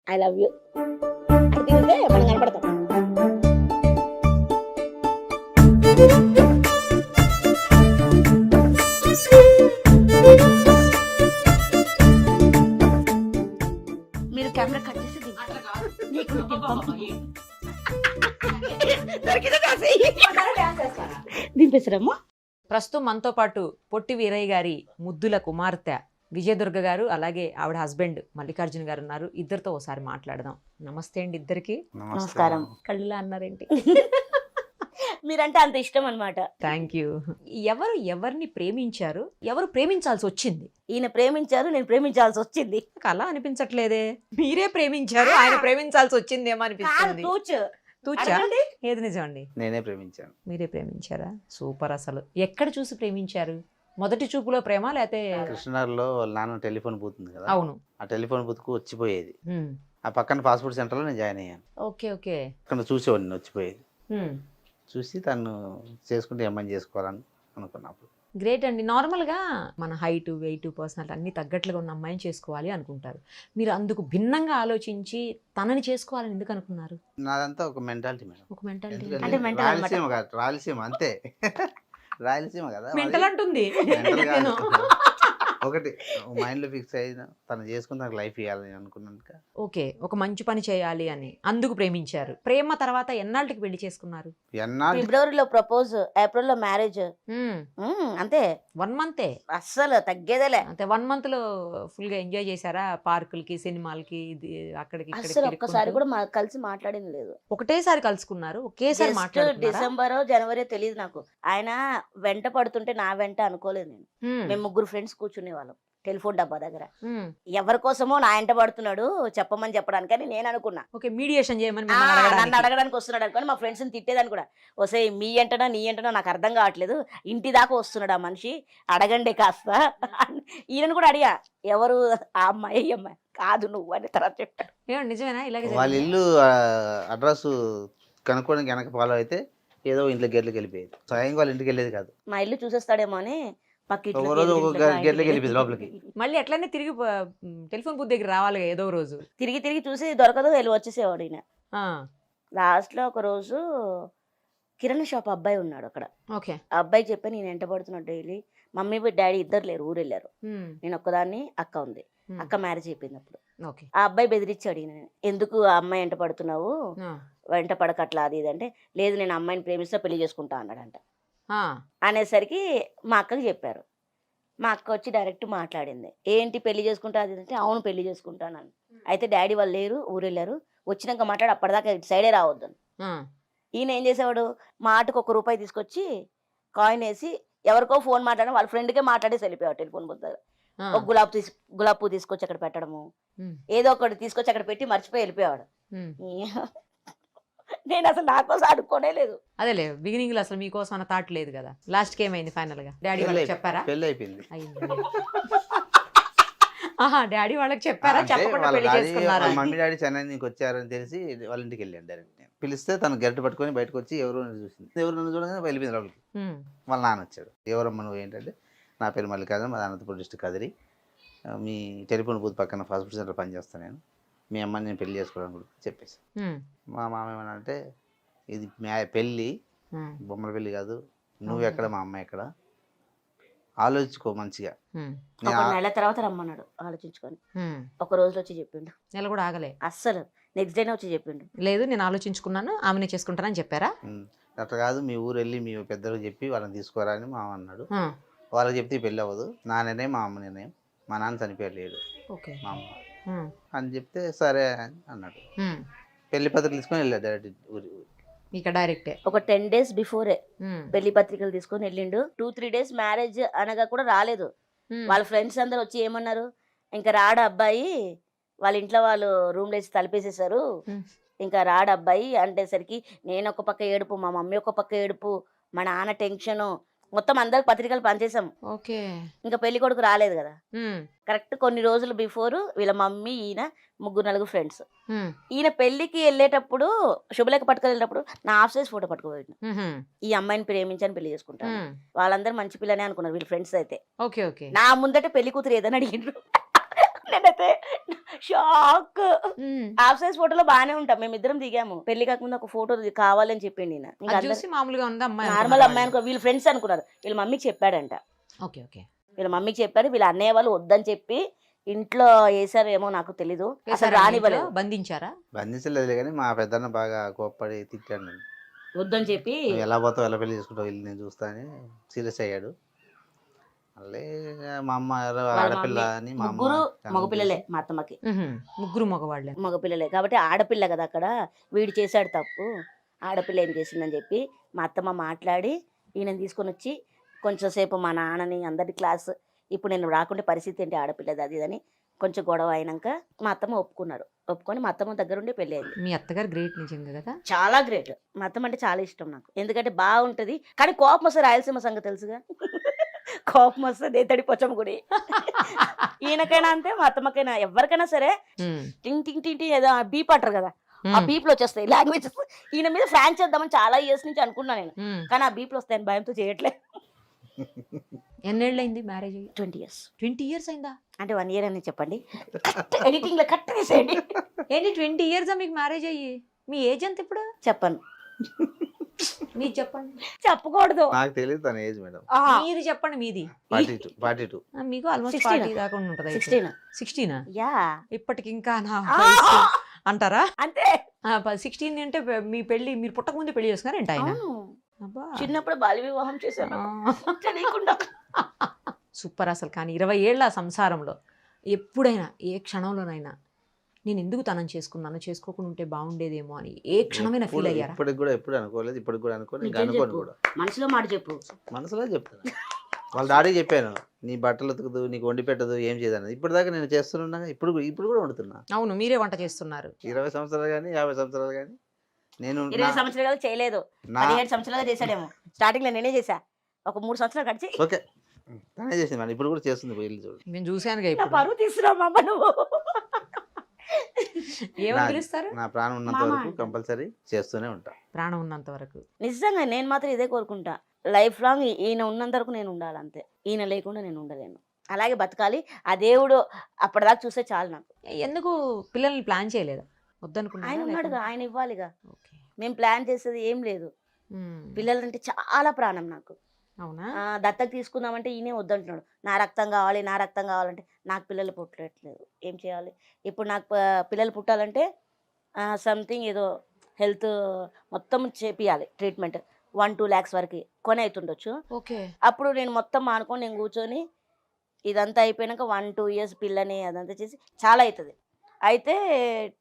I love you తిరిగితే మనం కనపడతాం. మీరు కెమెరా కట్ చేసి దింపేసారమ్మా. ప్రస్తుతం మనతో పాటు పొట్టి వీరయ్య గారి ముద్దుల కుమార్తె విజయదుర్గ గారు, అలాగే ఆవిడ హస్బెండ్ మల్లికార్జున గారు ఉన్నారు. ఇద్దరితో ఒకసారి మాట్లాడదాం. నమస్తే అండి ఇద్దరికి. నమస్కారం. కళ్ళులా అన్నారేంటి? మీరంటే అంత ఇష్టం అన్నమాట. Thank you. ఎవరు ఎవరిని ప్రేమించారు, ఎవరు ప్రేమించాల్సి వచ్చింది? ఈయన ప్రేమించారు, నేను ప్రేమించాల్సి వచ్చింది. నాకు అలా అనిపించట్లేదే. మీరే ప్రేమించారు, ఆయన ప్రేమించాల్సి వచ్చిందేమో అనిపిస్తుంది. తూచా? ఏది నిజం అండి? నేనే ప్రేమించాను. మీరే ప్రేమించారా? సూపర్. అసలు ఎక్కడ చూసి ప్రేమించారు? మొదటి చూపులో ప్రేమ లేకపోతే? కృష్ణనగర్లో వాళ్ళ నాన్న టెలిఫోన్ బూత్ ఉంది కదా, అవును. ఆ టెలిఫోన్ బూత్ కు వచ్చిపోయేది. ఆ పక్కన పాస్పోర్ట్ సెంటర్ లో నేను జాయిన్ అయ్యాను. Okay okay. అక్కడ చూసేవాడిని, వచ్చిపోయేది. చూసి తను చేసుకుంటే ఏమని చేసుకోవాలని అనుకున్నప్పుడు. గ్రేట్ అండి. నార్మల్గా మన హైట్, వెయిట్, పర్సనాలిటీ అన్ని తగ్గట్లుగా ఉన్న అమ్మాయిని చేసుకోవాలి అనుకుంటారు. మీరు అందుకు భిన్నంగా ఆలోచించి తనని చేసుకోవాలని ఎందుకు అనుకున్నారు? నాదంతా ఒక మెంటాలిటీ మేడం. ఒక మెంటాలిటీ. ఎందుకంటే అంటే mental రాయలసీమ కాదు, రాయలసీమ అంతే. రాయలసీమ కదా, మెంటల్ అంటుంది. mental కాదు. ఒకటి మైండ్ లో ఫిక్స్ అయిన తను చేసుకుని నాకు లైఫ్ ఇవ్వాలని అనుకున్నాక. ఓకే, ఒక మంచి పని చేయాలి అని అందుకు ప్రేమించారు. ప్రేమ తర్వాత ఎన్నాళ్ళకి పెళ్లి చేసుకున్నారు? ఎన్నాళ్ళు ఫిబ్రవరిలో ప్రపోజ్, ఏప్రిల్ లో మ్యారేజ్. అంతే. 1 మంతే? అస్సలు తగ్గేదేలే. అంతే. 1 మంత్ లో ఫుల్ గా ఎంజాయ్ చేశారా? పార్కులకి, సినిమాలకి, అక్కడికి అస్సలు ఒక్కసారి కూడా కలిసి మాట్లాడింది లేదు. ఒకటేసారి కలుసుకున్నారు, ఒకేసారి మాట్లాడుకున్నారా? డిసెంబర్ జనవరి తెలియదు నాకు. ఆయన వెంట పడుతుంటే నా వెంట అనుకోలేదు నేను. మేము 3 ఫ్రెండ్స్ కూర్చునే వాళ్ళం టెలిఫోన్ డబ్బా దగ్గర. ఎవరి కోసమో నా వెంట పడుతున్నాడు చెప్పమని చెప్పడానికని నేను అనుకున్నా. ఓకే, మీడియేషన్ చేయమని నన్ను అడగడానికి వస్తున్నాడు అనుకోని మా ఫ్రెండ్స్ ని తిట్టేదాన్ని కూడా. వస్తే మీ ఎంటనా నీ ఎంటనా నాకు అర్థం కావట్లేదు, ఇంటి దాకా వస్తున్నాడు ఆ మనిషి, అడగండి కాస్త. ఈయనను కూడా అడిగా, ఎవరు ఆ అమ్మాయి? ఈ అమ్మాయి కాదు నువ్వు అని తర్వాత చెప్పాడు. ఏమండి నిజమేనా? ఇలాగే వాళ్ళ ఇల్లు అడ్రస్ కనుక్కోవడానికి వెనక ఫాలో అయితే ఏదో ఇంట్లో గేట్లకి వెళ్ళిపోయేది. స్వయంగా వాళ్ళ ఇంటికి వెళ్ళేది కాదు. మా ఇల్లు చూసేస్తాడేమో అని ఒక రోజు ఒక గేట్లకి వెళ్ళిపోయింది లోపలికి. మళ్ళీ ఎట్లనే తిరిగి టెలిఫోన్ బూత్ దగ్గర రావాలి ఏదో రోజు. తిరిగి చూసి దొరకదు, వెళ్ళి వచ్చేసేవాడు ఈయన. లాస్ట్ లో ఒక రోజు కిరాణా షాప్ అబ్బాయి ఉన్నాడు అక్కడ. ఓకే. ఆ అబ్బాయి చెప్పి నేను వెంట పడుతున్నాడు డైలీ. మమ్మీ డాడీ ఇద్దరు లేరు, ఊరు వెళ్ళారు. నేను ఒక్కదాన్ని, అక్క ఉంది. అక్క మ్యారేజ్ అయిపోయింది అప్పుడు. ఆ అబ్బాయి బెదిరించాడు ఈయన, ఎందుకు ఆ అమ్మాయి వెంట పడుతున్నావు, వెంట పడకట్లా అది ఇది అంటే, లేదు నేను అమ్మాయిని ప్రేమిస్తా, పెళ్లి చేసుకుంటా అన్నాడంట. అనేసరికి మా అక్కకి చెప్పారు. మా అక్క వచ్చి డైరెక్ట్ మాట్లాడింది, ఏంటి పెళ్లి చేసుకుంటా అది అంటే, అవును పెళ్లి చేసుకుంటాను. అయితే డాడీ వాళ్ళు లేరు, ఊరు వెళ్ళారు, వచ్చినాక మాట్లాడి, అప్పటిదాకా ఇటు సైడే రావద్దు. ఈయన ఏం చేసేవాడు, మాటకు ₹1 తీసుకొచ్చి కాయిన్ వేసి ఎవరికో ఫోన్ మాట్లాడడం, వాళ్ళ ఫ్రెండ్కే మాట్లాడేసి వెళ్ళిపోయాడు టెలిఫోన్ బుద్ధ. ఒక గులాబ్ పువ్వు తీసుకొచ్చి అక్కడ పెట్టడము, ఏదో ఒకటి తీసుకొచ్చి అక్కడ పెట్టి మర్చిపోయి వెళ్ళిపోయాడు. నేను అసలు నా కోసం అడుక్కోనే లేదు. అదేలే, బిగినింగ్ లో అసలు మీకోసం అన్న థాట్ లేదు కదా. లాస్ట్ కి ఏమైంది ఫైనల్ గా? డాడీ వాళ్ళకి చెప్పారా? పెళ్లి అయిపోయింది. డాడీ వాళ్ళకి చెప్పారా? చెప్పకుండా పెళ్లి చేసుకున్నారా? మమ్మీ డాడీ చెన్నై నుంచి వచ్చారని తెలిసి వాళ్ళ ఇంటికి వెళ్ళాను డైరెక్ట్. పిలిస్తే తను గరిట పట్టుకొని బయటకు వచ్చి ఎవరు చూసింది. ఎవరు నన్ను చూడగానే వెళ్ళిపోయింది లోపలికి. వాళ్ళ నాన్న వచ్చాడు. ఎవరమ్మా నువ్వు ఏంటంటే, నా పేరు మల్లికార్జున, మా అనంతపురం డిస్ట్రిక్ట్ కదిరి, మీ టెలిఫోన్ బూత్ పక్కన ఫాస్ట్ ఫుడ్ సెంటర్ పనిచేస్తాను నేను, మీ అమ్మని నేను పెళ్లి చేసుకోవడానికి కూడా చెప్పేసి. మా మామ ఏమన్నా, ఇది పెళ్ళి బొమ్మల పెళ్ళి కాదు, నువ్వు ఎక్కడ మా అమ్మ ఎక్కడ, ఆలోచించుకో మంచిగా. నెల తర్వాత రమ్మన్నాడు ఆలోచించుకొని. ఒక రోజులో వచ్చి చెప్పిండు. నెల కూడా ఆగలే అస్సలు. నెక్స్ట్ డేనే వచ్చి చెప్పిండు, లేదు నేను ఆలోచించుకున్నాను, ఆమెనే చేసుకుంటానని చెప్పారా? అట్లా కాదు, మీ ఊరు వెళ్ళి మీ పెద్దలకు చెప్పి వాళ్ళని తీసుకోరా అని మామ అన్నాడు. వాళ్ళకి చెప్తే పెళ్ళి అవ్వదు, నా నిర్ణయం మా అమ్మ నిర్ణయం, మా నాన్న చనిపోయాడు లేడు, మా అమ్మ అని చెప్తే సరే అన్నాడు. పెళ్లి పత్రికలు తీసుకొని వెళ్ళాడు డైరెక్ట్ ఊరి. డైరెక్ట్ ఒక 10 days బిఫోరే పెళ్లి పత్రికలు తీసుకొని వెళ్ళిండు. 2-3 days మ్యారేజ్ అనగా కూడా రాలేదు. వాళ్ళ ఫ్రెండ్స్ అందరు వచ్చి ఏమన్నారు, ఇంకా రాడు అబ్బాయి, వాళ్ళ ఇంట్లో వాళ్ళు రూమ్ లేసి తలిపేసేసారు, ఇంకా రాడు అబ్బాయి అంటేసరికి నేను ఒక పక్క ఏడుపు, మా మమ్మీ ఒక పక్క ఏడుపు, మా నాన్న టెన్షన్, మొత్తం అందరికి పత్రికలు పనిచేసాం. ఓకే. ఇంకా పెళ్లి కొడుకు రాలేదు కదా. కరెక్ట్ కొన్ని రోజులు బిఫోర్ వీళ్ళ మమ్మీ, ఈయన 3-4 ఫ్రెండ్స్. ఈయన పెళ్లికి వెళ్ళేటప్పుడు, శుభలేఖ పట్టుకు వెళ్ళేటప్పుడు నా హాఫ్ సైజ్ ఫోటో పట్టుకోబోయింది, ఈ అమ్మాయిని ప్రేమించని పెళ్లి చేసుకుంటాను. వాళ్ళందరూ మంచి పిల్లనే అనుకున్నారు వీళ్ళ ఫ్రెండ్స్ అయితే. నా ముందట పెళ్లి కూతురు ఏదని అడిగిండ్రు. నేనైతే షాక్. హాఫ్ సైజ్ ఫోటోలో బాగానే ఉంటాం, మేమిద్దరం దిగాము. పెళ్లి కాకముందు ఒక ఫోటో కావాలని చెప్పిండి ఈయన. ఇంకా చూసి మామూలుగా ఉంది అమ్మాయి, నార్మల్ అమ్మాయి అనుకో, వీళ్ళ ఫ్రెండ్స్ అనుకున్నారు. వీళ్ళ మమ్మీకి చెప్పాడంట. Okay okay. వీళ్ళ మమ్మీకి చెప్పారు, వీళ్ళ అన్నయ్య వాళ్ళు వద్దని చెప్పి ఇంట్లో వేసారేమో నాకు తెలీదు, అసలు రానివ్వలేదు. బంధించారా? బంధించలేదు కానీ మా పెద్దన్న బాగా కోప్పడి తిట్టాడు నన్ను. వద్దని చెప్పి నువ్వు ఎలా పోతావు, ఎలా పెళ్లి చేసుకుంటావు, వెళ్ళి నేను చూస్తా అని సీరియస్ అయ్యాడు. మళ్ళీ మా అమ్మ ఆడపిల్ల అని మా అమ్మ ముగ్గురు మగపిల్లలే మా అత్తమ్మకి. ముగ్గురు మగవాళ్ళే. మగపిల్లలే కాబట్టి ఆడపిల్ల కదా అక్కడ, వీడు చేశాడు తప్పు, ఆడపిల్ల ఏం చేసిందని చెప్పి మా అత్తమ్మ మాట్లాడి ఈయన తీసుకొని వచ్చి కొంచెం సేపు మా నాన్నని అందరి క్లాస్, ఇప్పుడు నేను రాకుంటే పరిస్థితి ఏంటి ఆడపిల్లది అది అని కొంచెం గొడవ అయినాక మా అత్తమ్మ ఒప్పుకున్నారు. ఒప్పుకొని మా అత్తమ్మ దగ్గరుండి పెళ్ళి అయింది. మీ అత్తగారు గ్రేట్ నిజంగా కదా, చాలా గ్రేట్. మా అత్తమ్మ అంటే చాలా ఇష్టం నాకు, ఎందుకంటే బాగుంటది. కానీ కోపం వస్తే రాయలసీమ సంగతి తెలుసుగా, కోపం వస్తే దేతడి పొచ్చమ్మ గుడి. ఈయనకైనా అంతే, మా అత్తమ్మకైనా, ఎవరికైనా సరే టింగ్ టింగ్ టింగ్ టింగ్ ఏదో బీప్ అంటారు కదా, ఆ బీప్లు వచ్చేస్తాయి లాంగ్వేజెస్. ఈయన మీద ఫ్రాంక్ చేద్దామని చాలా ఇయర్స్ నుంచి అనుకున్నా నేను, కానీ ఆ బీప్లు వస్తాయని భయంతో చేయట్లేదు. ఎన్నేళ్ళైంది మ్యారేజ్? 20 years. 20 years అయిందా? అంటే 1 year అని చెప్పండి, ఎడిటింగ్ లో కట్ చేసేయండి. ఏంటి 20 years మీకు మ్యారేజ్ అయ్యి? మీ ఏజ్ ఎంత ఇప్పుడు? చెప్పను. మీరు చెప్పండి. చెప్పకూడదు, నాకు తెలియదు తన ఏజ్ మేడం. మీరు చెప్పండి మీది. 42. మీకు ఆల్మోస్ట్ 40 దాకా ఉంటుంది. 16 యా. ఇప్పటికి ఇంకా నా వయసు అంటారా? అంతే. 16 అంటే మీ పెళ్లి, మీరు పుట్టక ముందు పెళ్లి చేసుకున్నారు ఏంటి ఆయన? చిన్నప్పుడు బాల్య వివాహం చేశాను తెలియకుండా. సూపర్ అసలు. కానీ 20 ఏళ్ల సంసారంలో ఎప్పుడైనా ఏ క్షణంలోనైనా నేను ఎందుకు తనని చేసుకున్నాను, చేసుకోకుండా ఉంటే బాగుండేదేమో అని ఏ క్షణమైనా ఫీల్ అయ్యారా? ఇప్పటికి కూడా ఎప్పుడు అనుకోలేదు, ఇప్పటికి కూడా అనుకోని అనుకోను కూడా. మనసులో మాట చెప్పు. మనసులో చెప్తాను. వాళ్ళ డాడీ చెప్పాను, నీ బట్టలు ఉతుకుదు, నీకు వండి పెట్టదు, ఏం చేయదన్నది. ఇప్పటిదాకా నేను చేస్తున్నా, ఇప్పుడు కూడా వండుతున్నా. అవును, మీరే వంట చేస్తున్నారు. 20 సంవత్సరాలు కానీ 50 సంవత్సరాలు కానీ నేను 20 సంవత్సరాలు చేయలేదు, 17 సంవత్సరాలుగా చేశాడేమో. స్టార్టింగ్ లో నేనే చేశా, ఒక 3 సంవత్సరాలు కడిచి. ఓకే, తనే చేసింది మేడం, ఇప్పుడు కూడా చేస్తుంది. వెళ్ళి చూడు, నేను చూశాను. పరువు తీసుకురావు అమ్మ నువ్వు. ఏమని పిలుస్తారు? నా ప్రాణం ఉన్నంత వరకు కంపల్సరీ చేస్తూనే ఉంటా. ప్రాణం ఉన్నంత వరకు నిజంగా నేను మాత్రం ఇదే కోరుకుంటా, లైఫ్ లాంగ్ ఈయన ఉన్నంత వరకు నేను ఉండాలి అంతే. ఈయన లేకుండా నేను ఉండలేను, అలాగే బతకాలి. ఆ దేవుడు అప్పటిదాకా చూస్తే చాలు నాకు. ఎందుకు పిల్లల్ని ప్లాన్ చేయలేదా? వద్దనుకున్నా. ఆయన ఉన్నాడుగా, ఆయన ఇవ్వాలిగా. మేము ప్లాన్ చేసేది ఏం లేదు. పిల్లలంటే చాలా ప్రాణం నాకు. అవునా? దత్తత తీసుకుందామంటే ఈయనే వద్దంటున్నాడు. నా రక్తం కావాలి, నా రక్తం కావాలంటే నాకు పిల్లలు పుట్టట్లేదు, ఏం చేయాలి? ఇప్పుడు నాకు పిల్లలు పుట్టాలంటే సంథింగ్ ఏదో హెల్త్ మొత్తం చేపియాలి, ట్రీట్మెంట్ 1-2 lakhs వరకు కొని అవుతుండొచ్చు. ఓకే. అప్పుడు నేను మొత్తం మానుకొని నేను కూర్చొని ఇదంతా అయిపోయాక 1-2 years పిల్లని అదంతా చేసి చాలా అవుతుంది. అయితే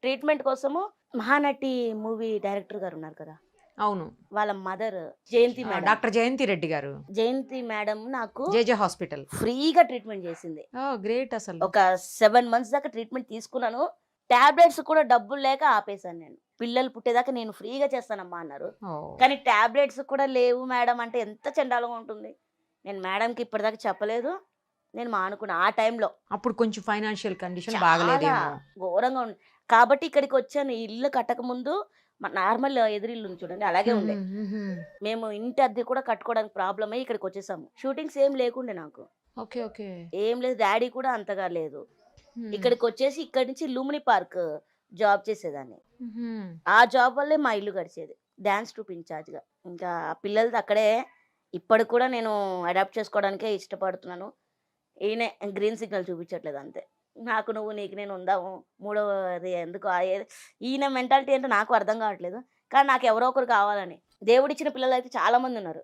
ట్రీట్మెంట్ కోసము మహానటి మూవీ డైరెక్టర్ గారు ఉన్నారు కదా, అవును, వాళ్ళ మదర్ జయంతి మేడం, డాక్టర్ జయంతి రెడ్డి గారు, జయంతి మేడం నాకు జేజే హాస్పిటల్ ఫ్రీగా ట్రీట్మెంట్ చేసింది. గ్రేట్. అసలు ఒక 7 months దాకా ట్రీట్మెంట్ తీసుకున్నాను. టాబ్లెట్స్ కూడా డబ్బులు లేక ఆపేశాను నేను. పిల్లలు పుట్టేదాకా నేను ఫ్రీగా చేస్తానమ్మా అన్నారు, కానీ టాబ్లెట్స్ కూడా లేవు మేడం అంటే ఎంత చండాలంగా ఉంటుంది. నేను మేడంకి ఇప్పటిదాకా చెప్పలేదు, నేను మానుకున్నా ఆ టైంలో. అప్పుడు కొంచెం ఫైనాన్షియల్ కండిషన్ బాగలేదేమో, ఘోరంగా ఉంది. కాబట్టి ఇక్కడికి వచ్చాను. ఇల్లు కట్టక ముందు నార్మల్ ఎదురిల్లు చూడండి అలాగే ఉండే. మేము ఇంటి అద్దె కూడా కట్టుకోవడానికి ప్రాబ్లం అయ్యి ఇక్కడికి వచ్చేసాము. షూటింగ్స్ ఏం లేకుండే నాకు, ఏం లేదు, డాడీ కూడా అంతగా లేదు. ఇక్కడికి వచ్చేసి ఇక్కడి నుంచి లూమిని పార్క్ జాబ్ చేసేదాన్ని. ఆ జాబ్ వల్లే మా ఇల్లు గడిచేది, డాన్స్ ట్రూప్ ఇన్ఛార్జ్ గా. ఇంకా పిల్లలది అక్కడే. ఇప్పటికి కూడా నేను అడాప్ట్ చేసుకోవడానికే ఇష్టపడుతున్నాను. ఈయనే గ్రీన్ సిగ్నల్ చూపించట్లేదు అంతే. నాకు నువ్వు నీకు నేను ఉందాము, మూడవది ఎందుకు ఈయన మెంటాలిటీ ఏంటో నాకు అర్థం కావట్లేదు. కానీ నాకు ఎవరో ఒకరు కావాలని. దేవుడిచ్చిన పిల్లలు అయితే చాలా మంది ఉన్నారు.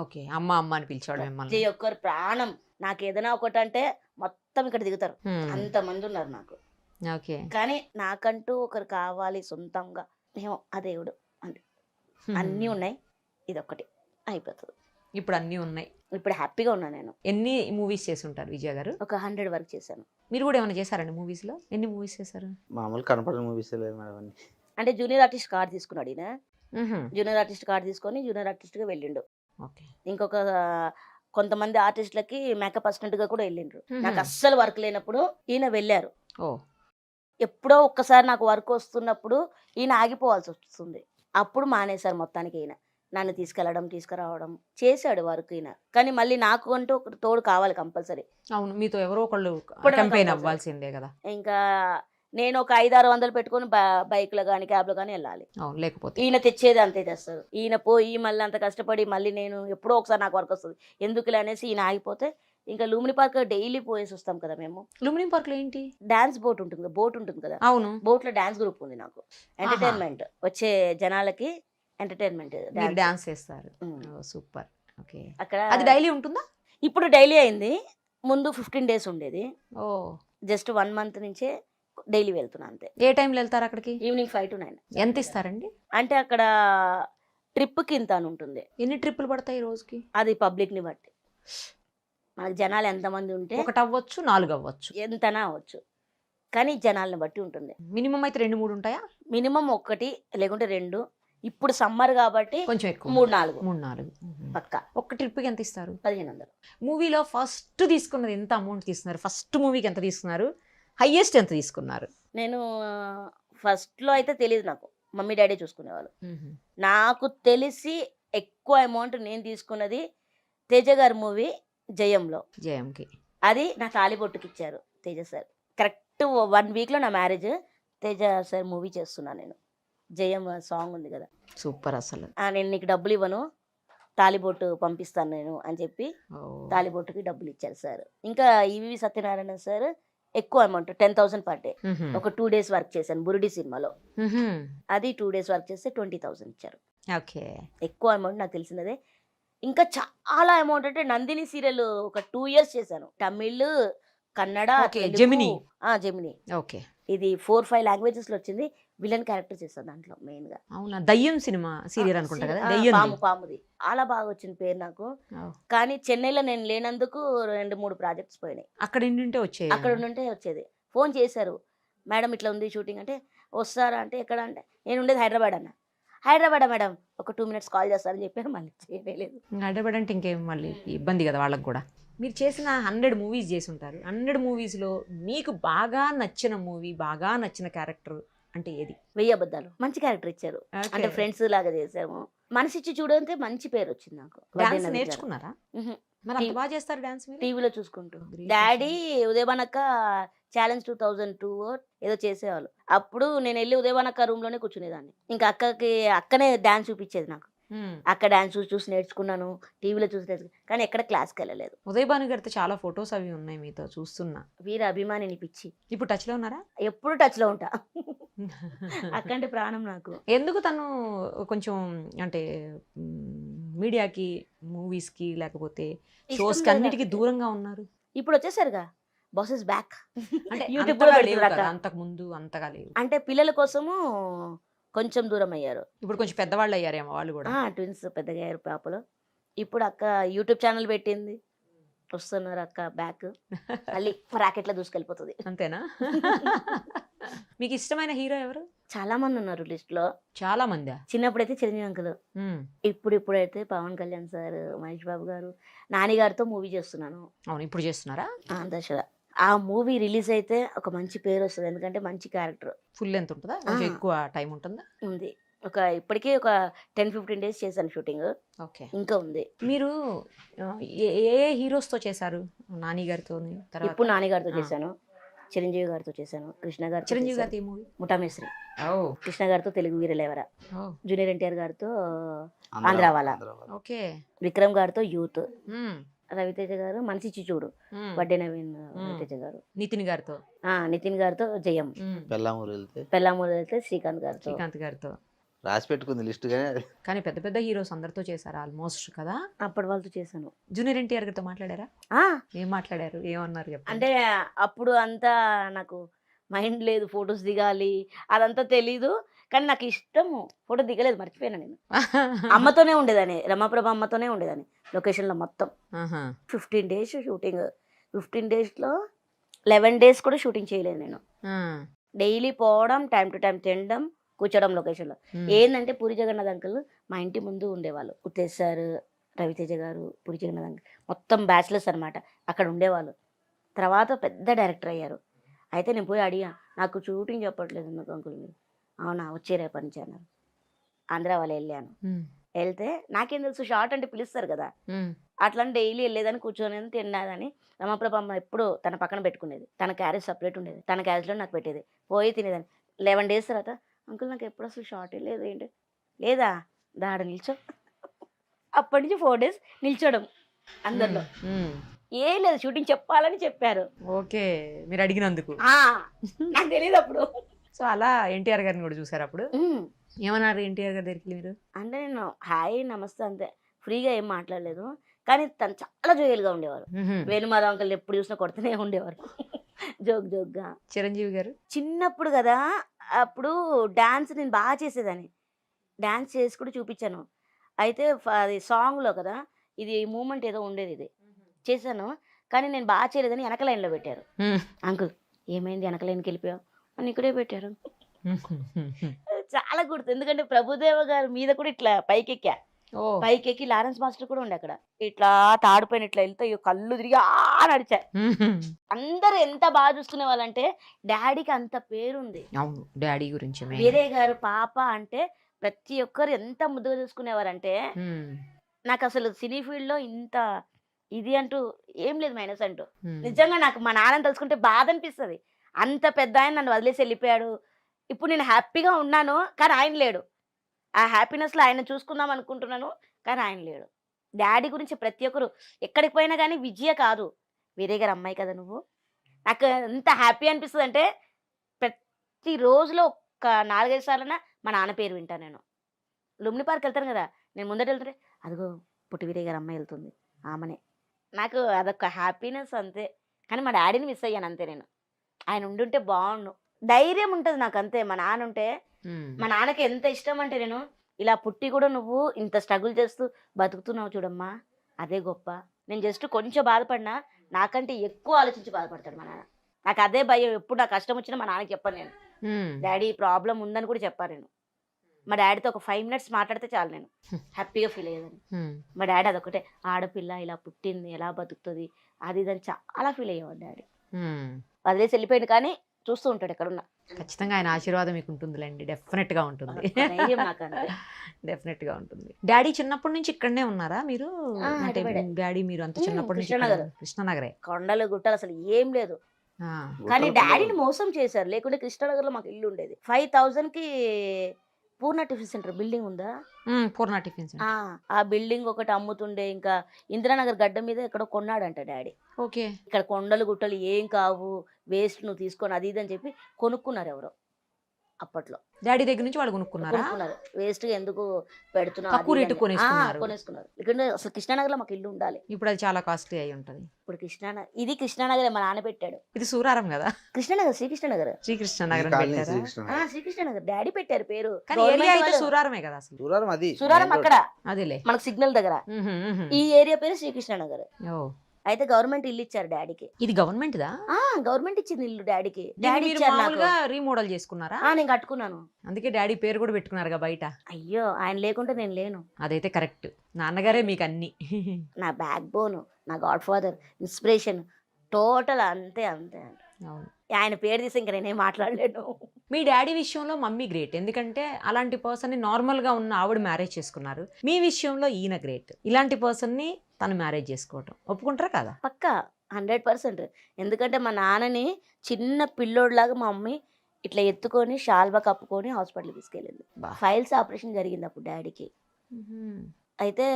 ఓకే, అమ్మ అమ్మ అని పిలిచాడు. ప్రతి ఒక్కరు ప్రాణం. నాకు ఏదైనా ఒకటి అంటే మొత్తం ఇక్కడ దిగుతారు, అంతమంది ఉన్నారు నాకు. కానీ నాకంటూ ఒకరు కావాలి సొంతంగా, ఏమో ఆ దేవుడు అంటే. అన్నీ ఉన్నాయి, ఇదొక్కటి అయిపోతుంది. ఇప్పుడు అన్నీ ఉన్నాయి, ఇప్పుడు హ్యాపీగా ఉన్నా నేను. ఎన్ని మూవీస్ చేసి ఉంటారు విజయ గారు? ఒక 100 వరకు చేశాను. మీరు కూడా ఏమైనా చేశారండి మూవీస్ లో? ఎన్ని మూవీస్ చేశారు? మామూలు కనపడిన మూవీస్ అంటే జూనియర్ ఆర్టిస్ట్ కార్డు తీసుకున్నాడు ఈయన. జూనియర్ ఆర్టిస్ట్ కార్డు తీసుకొని జూనియర్ ఆర్టిస్ట్ గా వెళ్ళిండు. ఇంకొక కొంతమంది ఆర్టిస్టులకి మేకప్ అసిస్టెంట్ గా కూడా వెళ్ళిండ్రు. నాకు అస్సలు వర్క్ లేనప్పుడు ఈయన వెళ్ళారు. ఎప్పుడో ఒక్కసారి నాకు వర్క్ వస్తున్నప్పుడు ఈయన ఆగిపోవాల్సి వస్తుంది, అప్పుడు మానేశారు మొత్తానికి. ఈయన నన్ను తీసుకెళ్ళడం తీసుకురావడం చేశాడు వర్క్ ఈయన. కానీ మళ్ళీ నాకు అంటూ ఒక తోడు కావాలి కంపల్సరీ. అవును, మీతో ఎవరో ఒకళ్ళు ఇప్పుడు కంపెయిన్ నాకు అవ్వాల్సిందే కదా. ఇంకా నేను ఒక 500-600 పెట్టుకొని బైక్లో కానీ క్యాబ్లో కానీ వెళ్ళాలి. అవును, లేకపోతే ఈయన తెచ్చేది అంతే తెస్తారు. ఈయన పోయి మళ్ళీ అంత కష్టపడి మళ్ళీ నేను ఎప్పుడో ఒకసారి నాకు వర్క్ వస్తుంది ఎందుకులే అనేసి ఈయన ఆగిపోతే ఇంకా లూమిని పార్క్ డైలీ పోయేసి వస్తాం కదా మేము. లుంబిని పార్క్ లో ఏంటి? డాన్స్ బోట్ ఉంటుంది కదా, బోట్ ఉంటుంది కదా, అవును, బోట్ లో డాన్స్ గ్రూప్ ఉంది నాకు. ఎంటర్టైన్మెంట్ వచ్చే జనాలకి ఎంటర్టైన్మెంట్ డాన్స్ చేస్తారు. సూపర్. ఓకే, అక్కడ అది డైలీ ఉంటుందా? ఇప్పుడు డైలీ అయింది, ముందు 15 days ఉండేది. ఓ, జస్ట్ 1 month నుంచే డైలీ వెళ్తున్నా అంతే. ఏ టైంలో వెళ్తారు అక్కడికి? Evening 5 to 9. ఎంత ఇస్తారండి? అంటే అక్కడ ట్రిప్కి ఇంత అని ఉంటుంది. ఎన్ని ట్రిప్పులు పడతాయి రోజుకి? అది పబ్లిక్ని బట్టి, మనకు జనాలు ఎంతమంది ఉంటే 1 అవ్వచ్చు, 4 అవ్వచ్చు, ఎంతనా అవ్వచ్చు, కానీ జనాలను బట్టి ఉంటుంది. మినిమం అయితే 2-3 ఉంటాయా? మినిమం 1 లేకుంటే 2. ఇప్పుడు సమ్మర్ కాబట్టి కొంచెం ఎక్కువ, 3-4 పక్కా. ఒక్క ట్రిప్కి ఎంత ఇస్తారు? 1500. మూవీలో ఫస్ట్ తీసుకున్నది ఎంత అమౌంట్ తీసుకున్నారు? ఫస్ట్ మూవీకి ఎంత తీసుకున్నారు? హైయెస్ట్ ఎంత తీసుకున్నారు? నేను ఫస్ట్లో అయితే తెలియదు, నాకు మమ్మీ డాడీ చూసుకునేవాళ్ళు. నాకు తెలిసి ఎక్కువ అమౌంట్ నేను తీసుకున్నది తేజ గారి మూవీ జయంలో. జయంకి అది నా తాలిబొట్టుకి ఇచ్చారు తేజ సార్. కరెక్ట్ 1 weekలో నా మ్యారేజ్. తేజ సార్ మూవీ చేస్తున్నాను నేను. జయం సాంగ్ ఉంది కదా, సూపర్ అసలు. నేను నీకు డబ్బులు ఇవ్వను, తాలిబొట్టు పంపిస్తాను నేను అని చెప్పి తాలిబొట్టుకి డబ్బులు ఇచ్చారు సార్. ఇంకా ఈవి సత్యనారాయణ సార్ ఎక్కువ అమౌంట్ 10,000 per day. ఒక 2 days వర్క్ చేశాను బురుడి సినిమాలో, అది 2 days వర్క్ చేస్తే 20,000 ఇచ్చారు. ఓకే, ఎక్కువ అమౌంట్ నాకు తెలిసినదే. ఇంకా చాలా అమౌంట్ అంటే నందిని సీరియల్ ఒక 2 years చేశాను. Tamil, Kannada, Gemini. Gemini. Okay, ఇది 4-5 languages లో వచ్చింది. విలన్ క్యారెక్టర్ చేస్తాను దాంట్లో మెయిన్ గా. అవునా, దయ్యం సినిమా సీరియల్ అనుకుంటా కదా, దయ్యం పాముది. చాలా బాగా వచ్చింది పేరు నాకు. కానీ చెన్నైలో నేను లేనందుకు 2-3 ప్రాజెక్ట్స్ పోయినాయి. అక్కడ ఉంటే వచ్చేది, అక్కడ ఉంటే వచ్చేది. ఫోన్ చేశారు, మేడం ఇట్లా ఉంది షూటింగ్ అంటే, వస్తారా అంటే ఎక్కడ అంటే, నేను ఉండేది హైదరాబాద్ అన్న. హైదరాబాద్ మేడం ఒక 2 minutes కాల్ చేస్తారని చెప్పారు, మళ్ళీ చేయలేదు. హైదరాబాద్ అంటే ఇంకేం మళ్ళీ ఇబ్బంది కదా వాళ్ళకి కూడా. మీరు చేసిన 100 movies చేసి ఉంటారు. 100 moviesలో మీకు బాగా నచ్చిన మూవీ, బాగా నచ్చిన క్యారెక్టర్ అంటే ఏది? 1000 అబద్ధాలు. మంచి క్యారెక్టర్ ఇచ్చారు, అంటే ఫ్రెండ్స్ లాగా చేసాము. మనసిచ్చి చూడంతే మంచి పేరు వచ్చింది నాకు. డాన్స్ నేర్చుకున్నారా? మరి అంత బాగా చేస్తారు డాన్స్ మీరు? టీవీలో చూసుకుంటూ. డాడీ ఉదయభానక్క ఛాలెంజ్ 2002 ఏదో చేసేవాళ్ళు. అప్పుడు నేను వెళ్ళి ఉదయభానక్క రూమ్ లోనే కూర్చునేదాన్ని. ఇంకా అక్కనే డాన్స్ చూపించేది నాకు. అక్కడ డాన్స్ చూసి నేర్చుకున్నాను, టీవీలో చూసి నేర్చుకున్నాను, కానీ ఎక్కడ క్లాస్కి వెళ్ళలేదు. ఉదయ్ భాను గారితో చాలా ఫొటోస్ అవి ఉన్నాయి మీతో చూస్తున్నా. వీర అభిమానిని పిచ్చి. ఇప్పుడు టచ్ లో ఉన్నారా? ఎప్పుడు టచ్ లో ఉంటా. అక్కంటే ప్రాణం నాకు. ఎందుకు తను కొంచెం అంటే మీడియాకి, మూవీస్ కి, లేకపోతే షోస్ కి అన్నిటికీ దూరంగా ఉన్నారు? ఇప్పుడు వచ్చేసరిగా బాస్ ఇస్ బ్యాక్. అంటే యూట్యూబ్ అంతకు ముందు అంతగా లేవు. అంటే పిల్లల కోసము కొంచెం దూరం అయ్యారు. ఇప్పుడు కొంచెం పెద్దవాళ్ళు అయ్యారేమో వాళ్ళు కూడా. ట్విన్స్ పెద్దగా అయ్యారు పాపలు. ఇప్పుడు అక్క యూట్యూబ్ ఛానల్ పెట్టింది, వస్తున్నారు అక్క బ్యాక్. మళ్ళీ రాకెట్లో దూసుకెళ్ళిపోతుంది. అంతేనా? మీకు ఇష్టమైన హీరో ఎవరు? చాలా మంది ఉన్నారు లిస్ట్ లో. చాలా మంది. చిన్నప్పుడైతే చిరంజీవి అంకుల్, ఇప్పుడైతే పవన్ కళ్యాణ్ సార్, మహేష్ బాబు గారు, నాని గారితో మూవీ చేస్తున్నాను. అవును, ఇప్పుడు చేస్తున్నారా? దశగా ఆ మూవీ రిలీజ్ అయితే ఒక మంచి పేరు వస్తుంది, ఎందుకంటే మంచి క్యారెక్టర్. ఫుల్ ఎంత ఉంటుందా? కొంచెం ఎక్కువ టైం ఉంటుందా? ఉంది. ఇప్పటికే ఒక 10-15 days చేశాను షూటింగ్. ఓకే, ఇంకా ఉంది. మీరు ఏ హీరోస్ తో చేశారు? నాని గారితో. ఇప్పుడు నాని గారితో చేశాను, చిరంజీవి గారితో చేశాను, కృష్ణ గారు. చిరంజీవి గారితో మూవీ ముఠామేశ్రీ. కృష్ణ గారితో తెలుగు వీరలేవరా, జూనియర్ ఎన్టీఆర్ గారితో ఆంధ్ర వాళ్ళ, ఓకే, విక్రమ్ గారితో యూత్, రవితేజ గారు మనిషి చూడు, వడ్డే నవీన్ రవితేజ గారు, నితిన్ గారితో జయం, పెళ్ళామూరు వెళ్తే శ్రీకాంత్ గారితో రాసి పెట్టుకుంది లిస్ట్. కానీ పెద్ద పెద్ద హీరోస్ అందరితో చేశారు ఆల్మోస్ట్ కదా. అప్పటి వాళ్ళతో చేశాను. జూనియర్ ఎన్టీఆర్ గారితో మాట్లాడారా? ఏం మాట్లాడారు, ఏమన్నారు? అంటే అప్పుడు అంతా నాకు మైండ్ లేదు, ఫొటోస్ దిగాలి అదంతా తెలీదు. కానీ నాకు ఇష్టము, ఫోటో దిగలేదు, మర్చిపోయాను. నేను అమ్మతోనే ఉండేదాన్ని, రమాప్రభ అమ్మతోనే ఉండేదాన్ని లొకేషన్లో మొత్తం. 15 days షూటింగ్. 15 daysలో 11 days కూడా షూటింగ్ చేయలేదు నేను. డైలీ పోవడం, టైం టు టైం తినడం, కూర్చోడం లొకేషన్లో. ఏంటంటే పూరి జగన్నాథ్ అంకుల్ మా ఇంటి ముందు ఉండేవాళ్ళు. ఉత్తేజ్ సార్, రవితేజ గారు, పూరి జగన్నాథ్ అంకుల్ మొత్తం బ్యాచిలర్స్ అనమాట, అక్కడ ఉండేవాళ్ళు. తర్వాత పెద్ద డైరెక్టర్ అయ్యారు. అయితే నేను పోయి అడిగా, నాకు షూటింగ్ చెప్పట్లేదు ఎందుకు అంకుల్ మీరు? అవునా, వచ్చే రేపటి నుంచి అన్నారు. ఆంధ్ర వాళ్ళు వెళ్ళాను. వెళ్తే నాకేం తెలుసు షార్ట్ అంటే పిలుస్తారు కదా, అట్లా డైలీ వెళ్ళేదని కూర్చొని తిన్నదని. రమాప్రభ అమ్మ ఎప్పుడు తన పక్కన పెట్టుకునేది, తన క్యారేజ్ సపరేట్ ఉండేది, తన క్యారేజ్లో నాకు పెట్టేది, పోయి తినేదాన్ని. 11 days తర్వాత అంకుల్ నాకు ఎప్పుడు అసలు షార్ట్ లేదు ఏంటి లేదా దాడ నిల్చో. అప్పటి నుంచి 4 days నిల్చోడం అందరిలో. ఏం లేదు, షూటింగ్ చెప్పాలని చెప్పారు. ఓకే, మీరు అడిగినందుకు. నాకు తెలియదు అప్పుడు. సో అలా ఎన్టీఆర్ గారిని కూడా చూసారు అప్పుడు. ఏమన్నారు ఎన్టీఆర్ గారి దగ్గరికి మీరు? అంటే నేను హాయ్ నమస్తే అంతే, ఫ్రీగా ఏం మాట్లాడలేదు. కానీ తను చాలా జోయల్గా ఉండేవారు. వేణుమాధవ్ అంకుల్ ఎప్పుడు చూసినా కొడుతూనే ఉండేవారు జోక్గా. చిరంజీవి గారు చిన్నప్పుడు కదా, అప్పుడు డాన్స్ నేను బాగా చేసేదాన్ని, డాన్స్ చేసి కూడా చూపించాను. అయితే అది సాంగ్లో కదా, ఇది మూమెంట్ ఏదో ఉండేది, ఇది చేశాను. కానీ నేను బాగా చేయలేదని వెనక లైన్లో పెట్టారు. అంకుల్ ఏమైంది వెనక లైన్కి వెళ్ళిపోయావు అని ఇక్కడే పెట్టారు. చాలా గుర్తు, ఎందుకంటే ప్రభుదేవ గారి మీద కూడా ఇట్లా పైకెక్కా. పైకెక్కి లారెన్స్ మాస్టర్ కూడా ఉండే అక్కడ. ఇట్లా తాడిపోయిన ఇట్లా వెళ్తే కళ్ళు తిరిగి నడిచా. అందరు ఎంత బాగా చూసుకునే వాళ్ళంటే డాడీకి అంత పేరుంది. డాడీ గురించి వీరయ్య గారు పాప అంటే ప్రతి ఒక్కరు ఎంత ముద్దుగా చూసుకునేవారంటే, నాకు అసలు సినీ ఫీల్డ్ లో ఇంత ఇది అంటూ ఏం లేదు, మైనస్ అంటూ. నిజంగా నాకు మా నాన్నని తలుచుకుంటే బాధ అనిపిస్తుంది. అంత పెద్ద ఆయన నన్ను వదిలేసి వెళ్ళిపోయాడు. ఇప్పుడు నేను హ్యాపీగా ఉన్నాను, కానీ ఆయన లేడు. ఆ హ్యాపీనెస్లో ఆయన చూసుకుందాం అనుకుంటున్నాను, కానీ ఆయన లేడు. డాడీ గురించి ప్రతి ఒక్కరు ఎక్కడికి పోయినా కానీ విజయ కాదు, వీరయ్య గారు అమ్మాయి కదా నువ్వు. నాకు ఎంత హ్యాపీ అనిపిస్తుంది అంటే, ప్రతి రోజులో ఒక 4-5 సార్లైనా మా నాన్న పేరు వింటాను. నేను లుంబిని పార్క్ వెళ్తాను కదా, నేను ముందట వెళ్తుంటే అదిగో పుట్టి వీరయ్య గారు అమ్మాయి వెళ్తుంది ఆమెనే. నాకు అదొక హ్యాపీనెస్ అంతే. కానీ మా డాడీని మిస్ అయ్యాను అంతే. నేను ఆయన ఉండుంటే బాగుండు, ధైర్యం ఉంటుంది నాకు అంతే. మా నాన్న ఉంటే, మా నాన్నకి ఎంత ఇష్టం అంటే, నేను ఇలా పుట్టి కూడా నువ్వు ఇంత స్ట్రగుల్ చేస్తూ బతుకుతున్నావు చూడమ్మా, అదే గొప్ప. నేను జస్ట్ కొంచెం బాధపడినా నాకంటే ఎక్కువ ఆలోచించి బాధపడతాడు మా నాన్న. నాకు అదే భయం. ఎప్పుడు నాకు కష్టం వచ్చినా మా నాన్నకి చెప్పాను నేను, డాడీ ప్రాబ్లం ఉందని కూడా చెప్పాను నేను. మా డాడీతో ఒక 5 minutes మాట్లాడితే చాలు, నేను హ్యాపీగా ఫీల్ అయ్యేదాన్ని. మా డాడీ అదొకటే, ఆడపిల్ల ఇలా పుట్టింది ఎలా బతుకుతుంది అది ఇదని చాలా ఫీల్ అయ్యేవాడు డాడీ. వదిలేసి వెళ్ళిపోయింది, కానీ చూస్తూ ఉంటాడు ఎక్కడున్నా. ఖచ్చితంగా ఆయన ఆశీర్వాదం మీకు ఉంటుందిలేండి, డెఫినెట్ గా ఉంటుంది. డెఫినెట్ గా ఉంటుంది. డాడీ చిన్నప్పటి నుంచి ఇక్కడనే ఉన్నారా మీరు? అంటే డాడీ మీరు అంత చిన్నప్పటి నుంచి కృష్ణనగరే? కొండలు గుట్టలు అసలు ఏం లేదు, కానీ డాడీని మోసం చేశారు. లేకుంటే కృష్ణనగర్ లో మాకు ఇల్లు ఉండేది. 5,000కి పూర్ణ టిఫిన్ సెంటర్ బిల్డింగ్ ఉందా? పూర్ణ టిఫిన్ సెంటర్. ఆ బిల్డింగ్ ఒకటి అమ్ముతుండే. ఇంకా ఇందిరానగర్ గడ్డ మీద ఎక్కడో కొన్నాడంట డాడీ. ఓకే, ఇక్కడ కొండలు గుట్టలు ఏం కావు, వేస్ట్ నువ్వు తీసుకొని అది ఇది అని చెప్పి కొనుక్కున్నారు ఎవరో అప్పట్లో. డాడీ దగ్గర నుంచి వాళ్ళు కొనుక్కున్నారు. వేస్ట్ గా ఎందుకు పెడుతున్నారు, కొనేసుకున్నారు. ఇక్కడ అసలు కృష్ణానగర్ లో మాకు ఇల్లు ఉండాలి. ఇప్పుడు అది చాలా కాస్ట్లీ అయి ఉంటది. ఇప్పుడు ఇది కృష్ణానగర్ మా నాన్న పెట్టాడు. ఇది సూరారం కదా? కృష్ణనగర్, శ్రీకృష్ణనగర్. శ్రీకృష్ణనగర్ డాడీ పెట్టారు పేరు. సూరారమే కదా అసలు? సూరారం అక్కడ అదేలే మనకు సిగ్నల్ దగ్గర. ఈ ఏరియా పేరు శ్రీకృష్ణనగర్. అయితే గవర్నమెంట్ ఇల్లు ఇచ్చారు డాడీకి. ఇది గవర్నమెంట్ దా? గవర్నమెంట్ ఇచ్చింది ఇల్లు డాడీకి. డాడీ రీమోడల్ చేసుకున్నారా? నేను కట్టుకున్నాను. అందుకే డాడీ పేరు కూడా పెట్టుకున్నారుగా బయట. అయ్యో, ఆయన లేకుంటే నేను లేను. అదైతే కరెక్ట్. నాన్నగారే మీకు అన్ని, నా బ్యాక్ బోన్, నా గాడ్ ఫాదర్, ఇన్స్పిరేషన్, టోటల్ అంతే అంతే. అవును, ఆయన పేరు తీసి ఇంకా నేనేం మాట్లాడలేను. మీ డాడీ విషయంలో మమ్మీ గ్రేట్, ఎందుకంటే అలాంటి పర్సన్ని నార్మల్గా ఉన్న ఆవిడ మ్యారేజ్ చేసుకున్నారు. మీ విషయంలో ఈయన గ్రేట్, ఇలాంటి పర్సన్ని తను మ్యారేజ్ చేసుకోవటం. ఒప్పుకుంటారా కదా? పక్కా 100%. ఎందుకంటే మా నాన్నని చిన్న పిల్లోడ్లాగా మా మమ్మీ ఇట్లా ఎత్తుకొని షాల్వా కప్పుకొని హాస్పిటల్కి తీసుకెళ్ళింది. ఫైల్స్ ఆపరేషన్ జరిగింది అప్పుడు డాడీకి. అయితే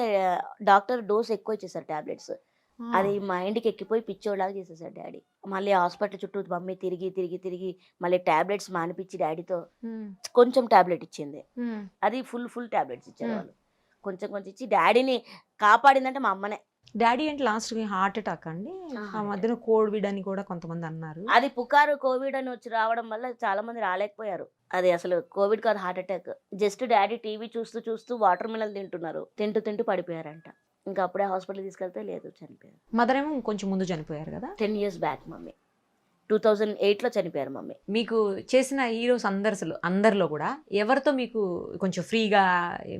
డాక్టర్ డోస్ ఎక్కువ ఇచ్చేసారు టాబ్లెట్స్. అది మైండ్కి ఎక్కిపోయి పిచ్చోడ్లాగా చేసేసాడు డాడీ. మళ్ళీ హాస్పిటల్ చుట్టూ మమ్మీ తిరిగి తిరిగి తిరిగి మళ్ళీ టాబ్లెట్స్ మానిపించి డాడీతో కొంచెం టాబ్లెట్ ఇచ్చింది. అది ఫుల్ టాబ్లెట్స్ ఇచ్చారు వాళ్ళు. కొంచెం కొంచెం ఇచ్చి డాడీని కాపాడిందంటే మా అమ్మనే. డాడీ అంటే లాస్ట్ హార్ట్ అటాక్ అండి. ఆ మధ్యన కోవిడ్ అని కూడా కొంతమంది అన్నారు. అది పుకారు కోవిడ్ అని వచ్చి రావడం వల్ల చాలా మంది రాలేకపోయారు. అది అసలు కోవిడ్ కాదు, heart attack. Just daddy TV చూస్తూ చూస్తూ వాటర్ మిలన్ తింటున్నారు, తింటూ పడిపోయారంట. ఇంకా అప్పుడే హాస్పిటల్ తీసుకెళ్తే లేదు, చనిపోయారు. మదర్ ఏమో కొంచెం ముందు చనిపోయారు కదా? 10 years బ్యాక్. మమ్మీ 2008లో చనిపోయారు మమ్మీ. మీకు చేసిన హీరోస్ అందరిలో కూడా ఎవరితో మీకు కొంచెం ఫ్రీగా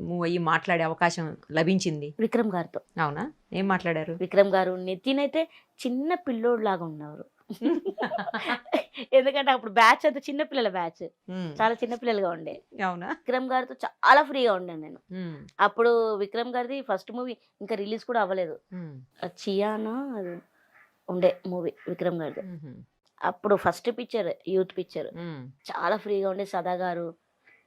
మూవ్ అయ్యి మాట్లాడే అవకాశం లభించింది? విక్రమ్ గారితో. అవునా? ఏం మాట్లాడారు? విక్రమ్ గారు. నితిన్ అయితే చిన్న పిల్లోడు లాగా ఉన్నారు, ఎందుకంటే అప్పుడు బ్యాచ్ అంతా చిన్నపిల్లల బ్యాచ్, చాలా చిన్నపిల్లలుగా ఉండే. అవునా? విక్రమ్ గారితో చాలా ఫ్రీగా ఉండాను నేను. అప్పుడు విక్రమ్ గారిది ఫస్ట్ మూవీ ఇంకా రిలీజ్ కూడా అవ్వలేదు. చియానా అది ఉండే మూవీ విక్రమ్ గారిది. అప్పుడు ఫస్ట్ పిక్చర్, యూత్ పిక్చర్. చాలా ఫ్రీగా ఉండే. సదా గారు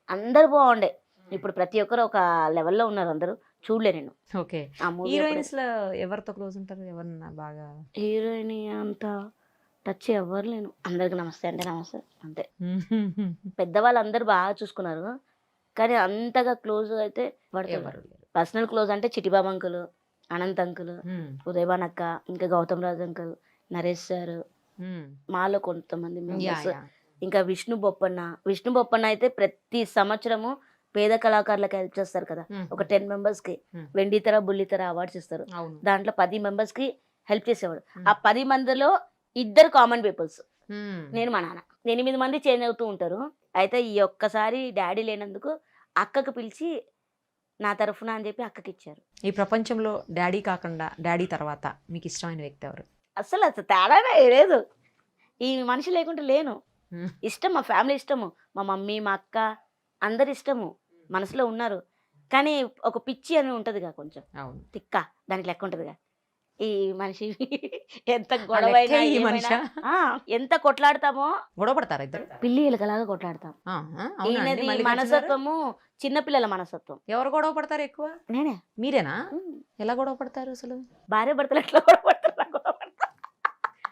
అందరు బాగుండే. ఇప్పుడు ప్రతి ఒక్కరు ఒక లెవెల్లో ఉన్నారు, అందరూ చూడలే నేను. ఓకే. ఆ మూవీ హీరోయిన్స్ లో ఎవరితో క్లోజ్ ఉంటారు? ఎవరన్నా బాగా? హీరోయిన్ అంత టచ్ ఎవ్వరు లేను. అందరికి నమస్తే అంటే నమస్తే అంతే. పెద్దవాళ్ళు అందరు బాగా చూసుకున్నారు, కానీ అంతగా క్లోజ్ అయితే పడతారు. పర్సనల్ క్లోజ్ అంటే చిటిబాబు అంకుల్, అనంత్ అంకుల్, ఉదయభాన్ అక్క, ఇంకా గౌతమ్ రాజ్ అంకుల్, నరేష్ సార్, మాలో కొంతమంది మెంబర్స్, ఇంకా విష్ణు బొప్పన్న అయితే ప్రతి సంవత్సరము పేద కళాకారులకు హెల్ప్ చేస్తారు కదా. ఒక 10 members కి వెండితెర బుల్లితెర అవార్డ్స్ ఇస్తారు. దాంట్లో 10 members కి హెల్ప్ చేసేవాడు. ఆ 10 మందిలో 2 కామన్ పీపుల్స్, నేను మా నాన్న. 8 మంది చేంజ్ అవుతూ ఉంటారు. అయితే ఈ ఒక్కసారి డాడీ లేనందుకు అక్కకు పిలిచి నా తరఫున అని చెప్పి అక్కకి ఇచ్చారు. ఈ ప్రపంచంలో డాడీ కాకుండా డాడీ తర్వాత మీకు ఇష్టమైన వ్యక్తి ఎవరు? అసలు తేడానే లేదు. ఈ మనిషి లేకుంటే లేను. ఇష్టం, మా ఫ్యామిలీ ఇష్టము, మా మమ్మీ మా అక్క అందరు ఇష్టము, మనసులో ఉన్నారు. కానీ ఒక పిచ్చి అని ఉంటుందిగా, కొంచెం తిక్క, దానికి లెక్క ఉంటుందిగా. ఈ మనిషి ఎంత గొడవ ఎంత కొట్లాడతామో, గొడవ పడతారా ఇద్దరు? పిల్లి ఎలుకలాగా కొట్లాడతాం. ఈయనది మనసత్వము చిన్నపిల్లల మనసత్వం. ఎవరు గొడవ పడతారు ఎక్కువ? నేనే. మీరేనా? ఎలా గొడవ పడతారు అసలు? భార్య భర్తలు ఎట్లా గొడవ పడతారు?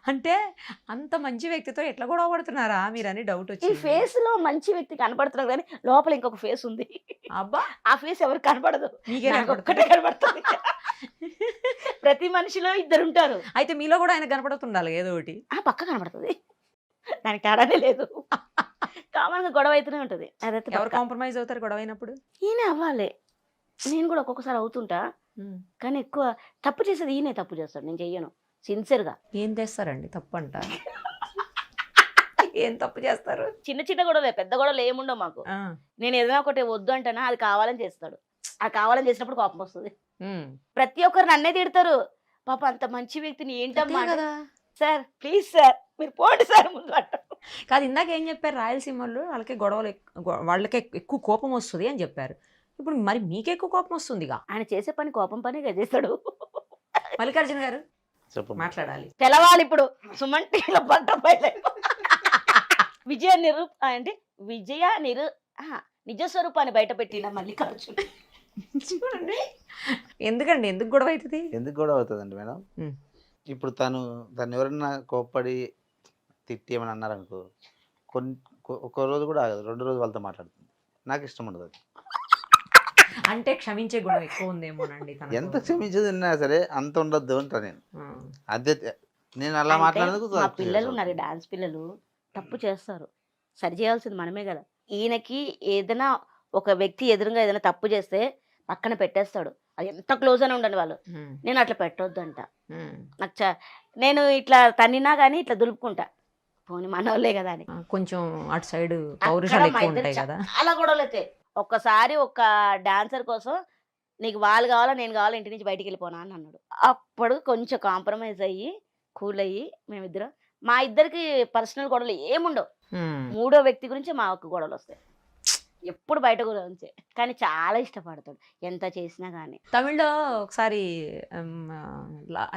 అంటే అంత మంచి వ్యక్తితో ఎట్లా గొడవ పడుతున్నారా మీరని డౌట్ వచ్చి. ఈ ఫేస్ లో మంచి వ్యక్తి కనపడుతున్నారు కానీ లోపల ఇంకొక ఫేస్ ఉంది. అబ్బా, ఆ ఫేస్ ఎవరికి కనపడదు, మీకే ఒక్కటే కనపడుతుంది. ప్రతి మనిషిలో 2 ఉంటారు. అయితే మీలో కూడా ఆయన కనపడుతుండాలి ఏదో ఒకటి. పక్క కనపడుతుంది, దానికి తేడానే లేదు. కామన్ గా గొడవ అయితేనే ఉంటది. అదైతే ఎవరు కాంప్రమైజ్ అవుతారు గొడవ అయినప్పుడు? ఈయనే అవ్వాలి. నేను కూడా ఒక్కొక్కసారి అవుతుంటా, కానీ ఎక్కువ తప్పు చేసేది ఈయనే తప్పు చేస్తాడు, నేను చెయ్యను. సిన్సియర్గా. ఏం చేస్తారండి తప్పు అంట? ఏం తప్పు చేస్తారు? చిన్న చిన్న గొడవలే, పెద్ద గొడవలు ఏముండవు మాకు. నేను ఏదైనా ఒకటి వద్దు అంటానా, అది కావాలని చేస్తాడు. అది కావాలని చేసినప్పుడు కోపం వస్తుంది. ప్రతి ఒక్కరు నన్నే తిడతారు. పాప అంత మంచి వ్యక్తిని ఏంటమ్మా, సార్ ప్లీజ్ సార్ మీరు పోండి సార్ ముందు అంటారు. కాదు, ఇందాక ఏం చెప్పారు, రాయలసీమలో వాళ్ళకి గొడవలు వాళ్ళకి ఎక్కువ కోపం వస్తుంది అని చెప్పారు. ఇప్పుడు మరి మీకే ఎక్కువ కోపం వస్తుందిగా. ఆయన చేసే పని కోపం పనిగా చేస్తాడు. మల్లికార్జున గారు మాట్లాడాలి, తెలవాలి. ఇప్పుడు సుమన్ టీవీలో విజయ నిజ స్వరూపాన్ని బయట పెట్టిన మల్లికార్జున. ఎందుకండి, ఎందుకు గొడవ అవుతుంది? ఎందుకు గొడవ అవుతుందండి మేడం, ఇప్పుడు తను ఎవరన్నా కోప్పడి తిట్టి ఏమని అన్నారనుకో, ఒక రోజు కూడా ఆగదు, 2 రోజులు వాళ్ళతో మాట్లాడుతుంది. నాకు ఇష్టం ఉండదు అది. అంటే క్షమించే గుణం ఎక్కువ ఉందేమోనండి. ఎంత క్షమించేది ఉన్నా సరే అంత ఉండొద్దు అంటా నేను. అదే నేను అలా మాట్లాడేందుకు. మా పిల్లలు ఉన్నారు, డాన్స్ పిల్లలు తప్పు చేస్తారు, సరి చేయాల్సింది మనమే కదా. ఈయనకి ఏదైనా ఒక వ్యక్తి ఎదురుగా ఏదైనా తప్పు చేస్తే పక్కన పెట్టేస్తాడు. అది ఎంత క్లోజ్ అని ఉండండి వాళ్ళు, నేను అట్లా పెట్టొద్దు అంట. నాకు నేను ఇట్లా తన్నినా కానీ ఇట్లా దులుపుకుంటా, పోనీ మనోళ్ళే కదా అని. కొంచెం అటు సైడ్ పౌరుషాలు ఎక్కువ ఉంటాయి కదా. అలా గొడవలు అయితే ఒక్కసారి ఒక డాన్సర్ కోసం నీకు వాళ్ళు కావాలా నేను కావాలా ఇంటి నుంచి బయటికి వెళ్ళిపోనా అని అన్నాడు. అప్పుడు కొంచెం కాంప్రమైజ్ అయ్యి కూల్ అయ్యి మేమిద్దరం, మా ఇద్దరికి పర్సనల్ గొడవలు ఏముండవు. 3వ వ్యక్తి గురించి మాకు గొడవలు వస్తాయి ఎప్పుడు, బయట గురించి. కానీ చాలా ఇష్టపడతాడు ఎంత చేసినా కానీ. తమిళ్లో ఒకసారి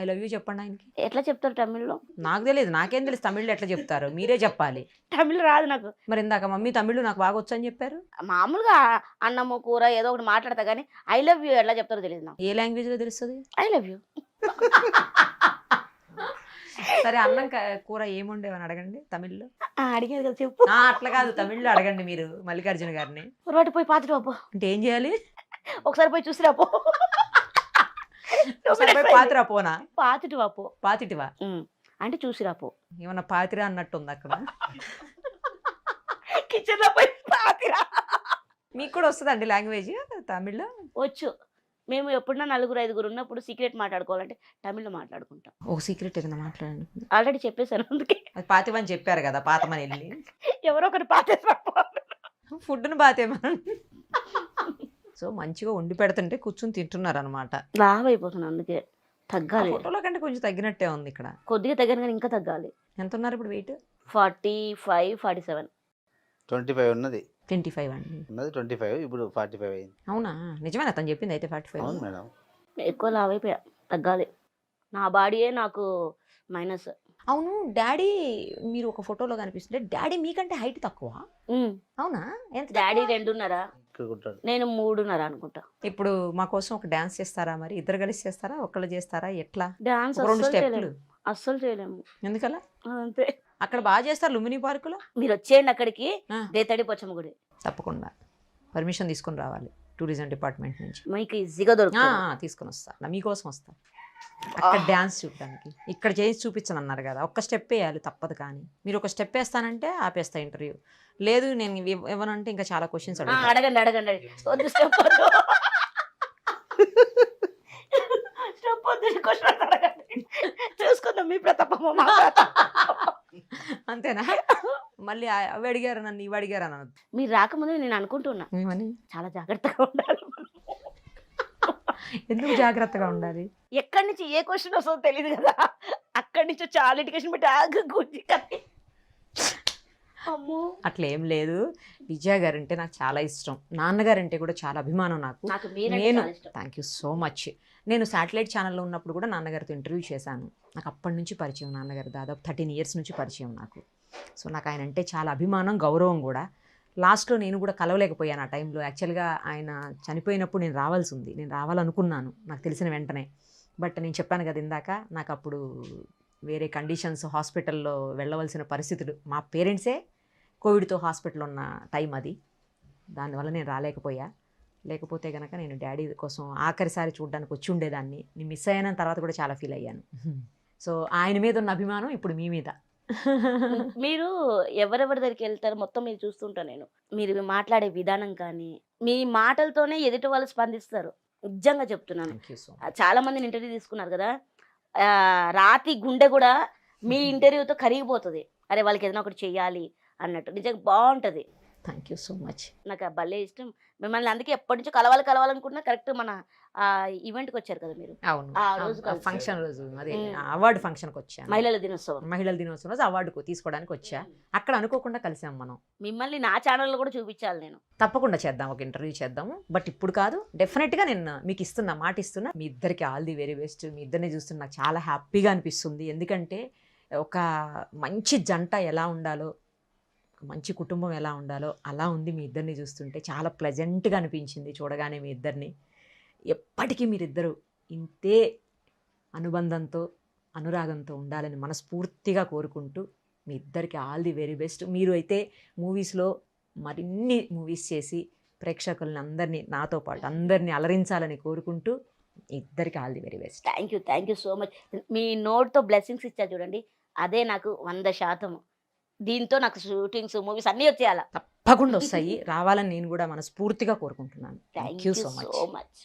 ఐ లవ్ యూ చెప్పండి ఆయనకి. ఎట్లా చెప్తారు తమిళ్లో? నాకు తెలియదు, నాకేం తెలుసు తమిళ్లో ఎట్లా చెప్తారు, మీరే చెప్పాలి. తమిళ్ రాదు నాకు. మరి ఇందాక మమ్మీ తమిళ్ నాకు బాగా వచ్చు అని చెప్పారు. మామూలుగా అన్నము కూర ఏదో ఒకటి మాట్లాడతా కానీ ఐ లవ్ యూ ఎట్లా చెప్తారో తెలియదు నాకు. ఏ లాంగ్వేజ్ లో తెలుస్తుంది? I love you. సరే, అన్నం కూర ఏముండేవని అడగండి తమిళ్లో. అడిగేది కదా చెప్పు. అట్లా కాదు, తమిళ్లో అడగండి మీరు మల్లికార్జున గారిని. ఒకటి పోయి పాతిటి వాపో అంటే ఏం చేయాలి? ఒకసారి పోయి చూసిరాపో. పాతిరాపోనా? పాతిటి వాపో. పాతిటివా అంటే చూసిరాపో. ఏమన్నా పాతిరా అన్నట్టుంది అక్కడ. కిచెన్ లో పోయి పాతిరా. మీకు కూడా వస్తుందండి లాంగ్వేజ్ తమిళ్లో? వచ్చు. మేము ఎప్పుడన్నా 4-5 ఉన్నప్పుడు సీక్రెట్ మాట్లాడుకోవాలంటే తమిళ్లో మాట్లాడుకుంటాం. ఒక సీక్రెట్ ఏదైనా మాట్లాడండి. ఆల్రెడీ చెప్పేశాను, అందుకే. అది పాతేమని చెప్పారు కదా, పాతమని వెళ్ళి ఎవరో ఒకటి పాతేసి ఫుడ్ను పాతేమని. సో మంచిగా వండి పెడుతుంటే కూర్చొని తింటున్నారు అనమాట. లావ్ అయిపోతున్నాను, అందుకే తగ్గాలి, ఫోటోలో కంటే కొంచెం తగ్గినట్టే ఉంది ఇక్కడ. కొద్దిగా తగ్గాను కానీ ఇంకా తగ్గాలి. ఎంత ఉన్నారు ఇప్పుడు వెయిట్? 45, 47. 25 ఉన్నది 25 అండి. ఉన్నది 25, ఇప్పుడు 45 అయింది. అవునా, నిజమేనా తను చెప్పింది అయితే 45? అవును మేడం. ఎక్కువ లావ్ అయిపోయా, తగ్గాలి. నా బాడీయే నాకు మైనస్. అవును డాడీ, మీరు ఒక ఫోటోలో కనిపిస్తుంటే డాడీ మీకంటే హైట్ తక్కువ. అవునా, ఎంత డాడీ తక్కువ? 2.5, ఇక్కడ ఉంటాడు. నేను 3.5 అనుకుంటా. ఇప్పుడు మా కోసం ఒక డాన్స్ చేస్తారా? మరి ఇద్దరు కలిసి చేస్తారా, ఒక్కళ్ళు చేస్తారా, ఎట్లా? డాన్స్ ఒక 2 స్టెప్లు. అస్సలు చేయలేము. ఎందుకలా? అంతే. అక్కడ బాగా చేస్తారు లుంబిని పార్కులో. మీరు వచ్చేయండి అక్కడికి, ఆ. దేతడి పోచమ్మ గుడి. తప్పకుండా పర్మిషన్ తీసుకొని రావాలి టూరిజం డిపార్ట్మెంట్ నుంచి. మీకు ఈజీగా దొరుకుతుంది. తీసుకొని వస్తా, నా మీకోసం వస్తా. అక్కడ డ్యాన్స్ చూడడానికి. ఇక్కడ చేసి చూపించను అన్నారు కదా, ఒక్క స్టెప్ వేయాలి తప్పదు. కానీ మీరు ఒక స్టెప్ వేస్తానంటే ఆపేస్తా ఇంటర్వ్యూ. లేదు నేను ఇవ్వనంటే ఇంకా చాలా క్వశ్చన్స్ అడగండి అడగండి. వద్దు, స్టెప్ వద్దు. స్టెప్ వద్దు, క్వశ్చన్ అడగండి. చూసుకుందాం మీ ప్రతాపము మా ప్రతాపము. అంతేనా? మళ్ళీ అవి అడిగారు నన్ను, ఇవి అడిగారు అని అనొద్దు. మీరు రాకముందు నేను అనుకుంటున్నా ఏమని? చాలా జాగ్రత్తగా ఉండాలి. ఎందుకు జాగ్రత్తగా ఉండాలి? ఎక్కడి నుంచి ఏ క్వశ్చన్ వస్తుందో తెలియదు కదా, అక్కడి నుంచి చాలా ఇండికేషన్ పెట్టి ఆగు గుజ్జి కట్టి. అమ్మో, అట్లా ఏం లేదు. విజయ గారు అంటే నాకు చాలా ఇష్టం, నాన్నగారు అంటే కూడా చాలా అభిమానం నాకు. నాకు మీరంటే నేను చాలా ఇష్టం. Thank you so much. నేను శాటిలైట్ ఛానల్లో ఉన్నప్పుడు కూడా నాన్నగారితో ఇంటర్వ్యూ చేశాను. నాకు అప్పటి నుంచి పరిచయం నాన్నగారు, దాదాపు 13 years నుంచి పరిచయం నాకు. సో నాకు ఆయన అంటే చాలా అభిమానం, గౌరవం కూడా. లాస్ట్లో నేను కూడా కలవలేకపోయాను ఆ టైంలో. యాక్చువల్గా ఆయన చనిపోయినప్పుడు నేను రావాల్సి ఉంది, నేను రావాలనుకున్నాను నాకు తెలిసిన వెంటనే. బట్ నేను చెప్పాను కదా ఇందాక, నాకు అప్పుడు వేరే కండిషన్స్, హాస్పిటల్లో వెళ్ళవలసిన పరిస్థితులు, మా పేరెంట్సే కోవిడ్తో హాస్పిటల్ ఉన్న టైం అది. దానివల్ల నేను రాలేకపోయా. లేకపోతే కనుక నేను డాడీ కోసం ఆఖరిసారి చూడడానికి వచ్చి ఉండేదాన్ని. నేను మిస్ అయిన తర్వాత కూడా చాలా ఫీల్ అయ్యాను. సో ఆయన మీద ఉన్న అభిమానం ఇప్పుడు మీ మీద. మీరు ఎవరెవరి దగ్గరికి వెళ్తారో మొత్తం మీరు చూస్తుంటా నేను. మీరు మాట్లాడే విధానం కానీ, మీ మాటలతోనే ఎదుటి వాళ్ళు స్పందిస్తారు. నిజంగా చెప్తున్నాను. థ్యాంక్ యూ సో చాలా మందిని ఇంటర్వ్యూ తీసుకున్నారు కదా, రాతి గుండె కూడా మీ ఇంటర్వ్యూతో కరిగిపోతుంది. అరే వాళ్ళకి ఏదైనా ఒకటి చెయ్యాలి అన్నట్టు. నిజంగా బాగుంటుంది. Thank you so much. నాకు ఆ భలే ఇష్టం మిమ్మల్ని. అందుకే ఎప్పటి నుంచో కలవాలనుకున్నా, కరెక్ట్ మన ఈవెంట్కి వచ్చారు కదా మీరు. అవును, ఆ రోజు కలిసి. ఫంక్షన్ రోజు అదే అవార్డు ఫంక్షన్కి వచ్చాను. మహిళల దినోత్సవం, మహిళల దినోత్సవం రోజు అవార్డు తీసుకోవడానికి వచ్చా. అక్కడ అనుకోకుండా కలిసాం మనం. మిమ్మల్ని నా ఛానల్లో కూడా చూపించాలి నేను. తప్పకుండా చేద్దాం, ఒక ఇంటర్వ్యూ చేద్దాము. బట్ ఇప్పుడు కాదు, డెఫినెట్గా నేను మీకు ఇస్తున్నా, మాట ఇస్తున్నా. మీ ఇద్దరికి ఆల్ ది వెరీ బెస్ట్. మీ ఇద్దరిని చూస్తున్నా నాకు చాలా హ్యాపీగా అనిపిస్తుంది. ఎందుకంటే ఒక మంచి జంట ఎలా ఉండాలో, మంచి కుటుంబం ఎలా ఉండాలో అలా ఉంది మీ ఇద్దరిని చూస్తుంటే. చాలా ప్లెజెంట్గా అనిపించింది చూడగానే మీ ఇద్దరిని. ఎప్పటికీ మీరిద్దరూ ఇంతే అనుబంధంతో, అనురాగంతో ఉండాలని మనస్ఫూర్తిగా కోరుకుంటూ మీ ఇద్దరికి ఆల్ ది వెరీ బెస్ట్. మీరు అయితే మూవీస్లో మరిన్ని మూవీస్ చేసి ప్రేక్షకులని అందరినీ, నాతో పాటు అందరినీ అలరించాలని కోరుకుంటూ ఇద్దరికి all the very best. Thank you so much. మీ నోట్తో బ్లెస్సింగ్స్ ఇచ్చా చూడండి, అదే నాకు 100%. దీంతో నాకు షూటింగ్స్, మూవీస్ అన్నీ వచ్చేయాలా. తప్పకుండా వస్తాయి, రావాలని నేను కూడా మనస్ఫూర్తిగా కోరుకుంటున్నాను. Thank you you so much. So much.